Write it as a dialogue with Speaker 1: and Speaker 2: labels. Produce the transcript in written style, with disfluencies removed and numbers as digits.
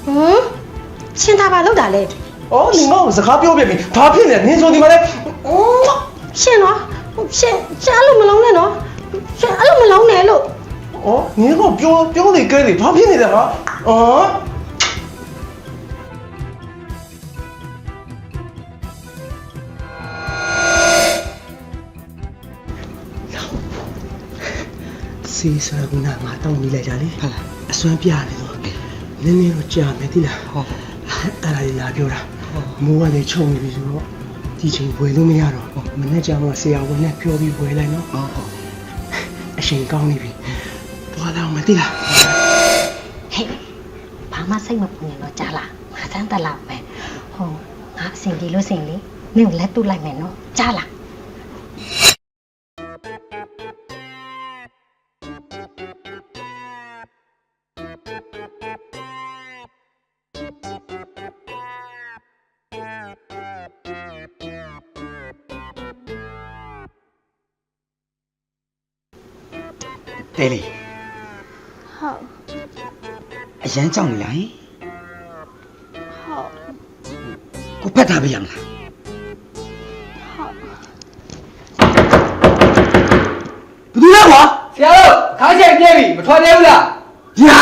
Speaker 1: ရှင်သာပါလောက်တာလေ
Speaker 2: 哦，你妈我是卡表别名，他骗人，你说你妈嘞？
Speaker 1: ရှင်နော်ရှင်အဲ့လိုမလုံးနဲ့နော်ရှင်အဲ့လိုမလုံးနဲ့လို့
Speaker 2: 哦，你给我表里给的，他骗你的哈？啊？谁说我那妈当你来家里？算别的咯，你都家没的了。အဲ့ဒါလေးလာပြောတာမိုးကလည်းချုံနေပြီဆိုတော့ဒီချိန်ဝယ်လို့မရတော့မနေ့ကမှဆရာဝန်နဲ့ပြောပြီးဝယ်လိုက်နော်ဟုတ်အချိန်ကောင်းနေပြီသွားတော့မသိလား
Speaker 1: ဟဲ့ဘာမှစိတ်မပူနေတော့ကြားလားငါစမ်းတက်လောက်ပဲဟိုငါအစင်ဒီလို့စင်လေနင့်ကိုလက်တူလိုက်မယ်နော်ကြားလား
Speaker 3: တဲလေး
Speaker 1: ဟုတ်
Speaker 3: အရန်ကြောက်နေလားဟင်
Speaker 1: ဟုတ်
Speaker 3: ကိုဖတ်ထားပေးရမလား
Speaker 1: ဟုတ်
Speaker 3: ဘယ်သူလဲကွာ
Speaker 4: ဆရာတို့ခါးချက်ပြည့်ပြီမထွက်သေးဘူးလား
Speaker 3: ညာ